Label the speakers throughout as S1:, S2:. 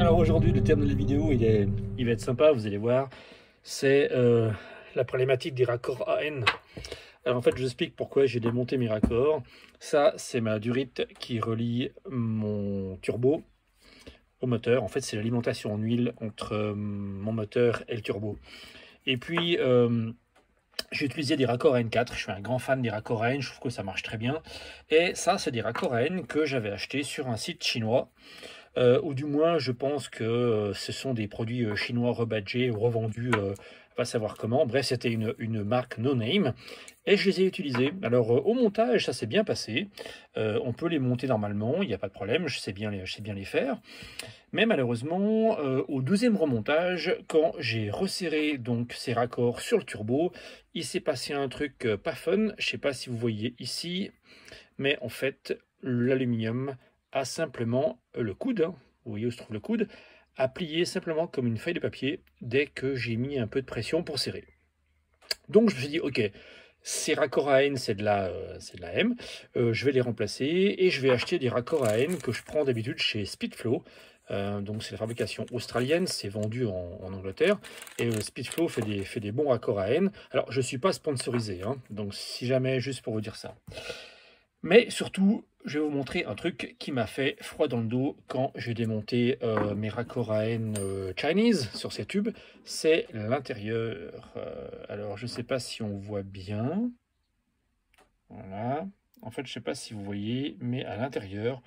S1: Alors aujourd'hui, le thème de la vidéo, il va être sympa, vous allez voir. C'est la problématique des raccords AN. Alors en fait, je vous explique pourquoi j'ai démonté mes raccords. Ça, c'est ma durite qui relie mon turbo au moteur. En fait, c'est l'alimentation en huile entre mon moteur et le turbo. Et puis, j'ai utilisé des raccords AN4. Je suis un grand fan des raccords AN, je trouve que ça marche très bien. Et ça, c'est des raccords AN que j'avais achetés sur un site chinois. Ou du moins, je pense que ce sont des produits chinois rebadgés ou revendus, pas savoir comment. Bref, c'était une marque no-name et je les ai utilisés. Alors, au montage, ça s'est bien passé. On peut les monter normalement, il n'y a pas de problème, je sais bien les faire. Mais malheureusement, au deuxième remontage, quand j'ai resserré donc ces raccords sur le turbo, il s'est passé un truc pas fun. Je ne sais pas si vous voyez ici, mais en fait, l'aluminium a simplement le coude, hein, vous voyez où se trouve le coude, a plié simplement comme une feuille de papier dès que j'ai mis un peu de pression pour serrer. Donc je me suis dit, ok, ces raccords à N, c'est de la M, je vais les remplacer et je vais acheter des raccords à N que je prends d'habitude chez Speedflow. Donc c'est la fabrication australienne, c'est vendu en Angleterre, et Speedflow fait des bons raccords à N. Alors je ne suis pas sponsorisé, hein, donc si jamais, juste pour vous dire ça. Mais surtout, je vais vous montrer un truc qui m'a fait froid dans le dos quand j'ai démonté mes raccords AN Chinese sur ces tubes. C'est l'intérieur. Alors, je ne sais pas si on voit bien. Voilà. En fait, je ne sais pas si vous voyez, mais à l'intérieur,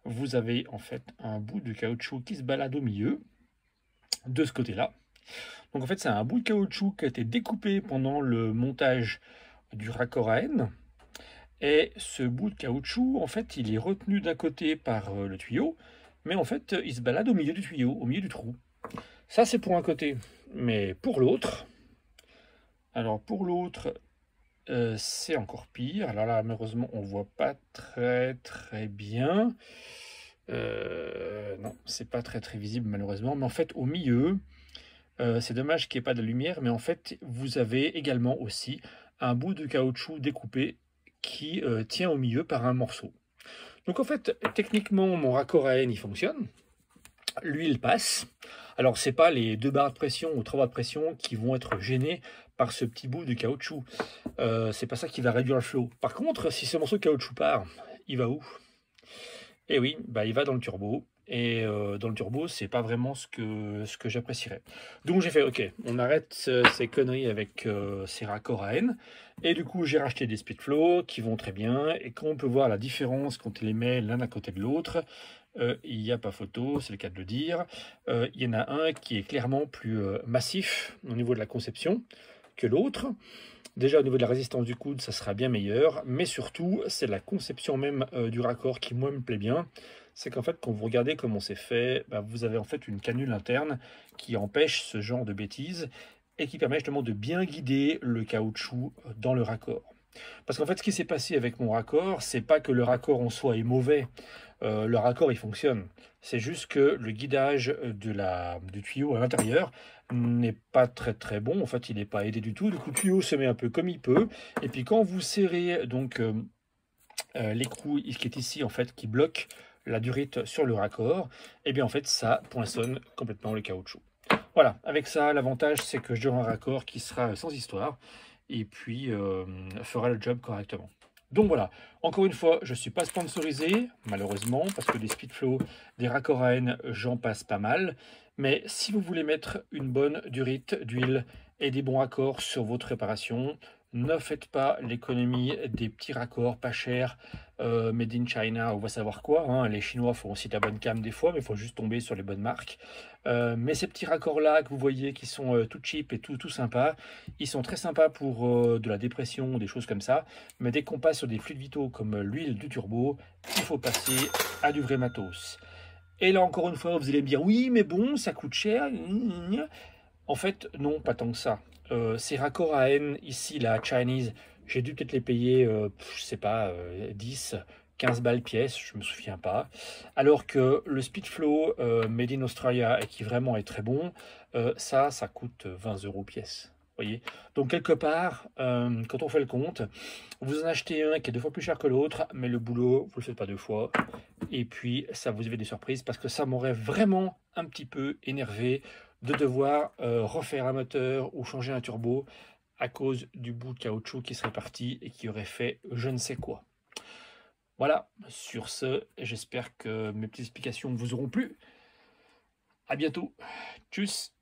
S1: vous avez en fait un bout de caoutchouc qui se balade au milieu, de ce côté-là. Donc en fait, c'est un bout de caoutchouc qui a été découpé pendant le montage du raccord AN. Et ce bout de caoutchouc, en fait, il est retenu d'un côté par le tuyau, mais en fait, il se balade au milieu du tuyau, au milieu du trou. Ça, c'est pour un côté. Mais pour l'autre, alors pour l'autre, c'est encore pire. Alors là, malheureusement, on ne voit pas très bien. Non, c'est pas très visible, malheureusement. Mais en fait, au milieu, c'est dommage qu'il n'y ait pas de lumière, mais en fait, vous avez également aussi un bout de caoutchouc découpé qui tient au milieu par un morceau. Donc en fait, techniquement, mon raccord AN, il fonctionne. L'huile passe. Alors, ce n'est pas les 2 barres de pression ou 3 barres de pression qui vont être gênées par ce petit bout de caoutchouc. C'est pas ça qui va réduire le flow. Par contre, si ce morceau de caoutchouc part, il va où? Eh oui, bah, il va dans le turbo. Et dans le turbo, c'est pas vraiment ce que j'apprécierais. Donc j'ai fait, ok, on arrête ces conneries avec ces raccords AN. Et du coup, j'ai racheté des Speedflow qui vont très bien. Et quand on peut voir la différence quand on les met l'un à côté de l'autre, il n'y a pas photo, c'est le cas de le dire. Il y en a un qui est clairement plus massif au niveau de la conception que l'autre. Déjà, au niveau de la résistance du coude, ça sera bien meilleur. Mais surtout, c'est la conception même du raccord qui, moi, me plaît bien. C'est qu'en fait, quand vous regardez comment c'est fait, bah, vous avez en fait une canule interne qui empêche ce genre de bêtises et qui permet justement de bien guider le caoutchouc dans le raccord. Parce qu'en fait, ce qui s'est passé avec mon raccord, c'est pas que le raccord en soi est mauvais. Le raccord, il fonctionne. C'est juste que le guidage du tuyau à l'intérieur n'est pas très bon. En fait, il n'est pas aidé du tout. Du coup, le tuyau se met un peu comme il peut. Et puis, quand vous serrez donc l'écrou qui est ici, en fait, qui bloque la durite sur le raccord, et bien en fait, ça poinçonne complètement le caoutchouc. Voilà, avec ça, l'avantage, c'est que j'aurai un raccord qui sera sans histoire et puis fera le job correctement. Donc voilà, encore une fois, je ne suis pas sponsorisé, malheureusement, parce que des Speedflow, des raccords AN, j'en passe pas mal. Mais si vous voulez mettre une bonne durite d'huile et des bons raccords sur votre réparation, ne faites pas l'économie des petits raccords pas chers, made in China, on va savoir quoi. Hein. Les Chinois font aussi de la bonne cam des fois, mais il faut juste tomber sur les bonnes marques. Mais ces petits raccords-là que vous voyez qui sont tout cheap et tout sympas, ils sont très sympas pour de la dépression ou des choses comme ça. Mais dès qu'on passe sur des fluides vitaux comme l'huile du turbo, il faut passer à du vrai matos. Et là, encore une fois, vous allez me dire, oui, mais bon, ça coûte cher. En fait, non, pas tant que ça. Ces raccords AN, ici, la Chinese, j'ai dû peut-être les payer, je sais pas, 10, 15 balles pièce, je me souviens pas. Alors que le Speedflow Made in Australia, et qui vraiment est très bon, ça coûte 20 € pièce. Voyez? Donc quelque part, quand on fait le compte, vous en achetez un qui est 2 fois plus cher que l'autre, mais le boulot, vous le faites pas 2 fois et puis ça vous évite des surprises parce que ça m'aurait vraiment un petit peu énervé de devoir, refaire un moteur ou changer un turbo à cause du bout de caoutchouc qui serait parti et qui aurait fait je ne sais quoi. Voilà, sur ce, j'espère que mes petites explications vous auront plu. À bientôt. Tchuss.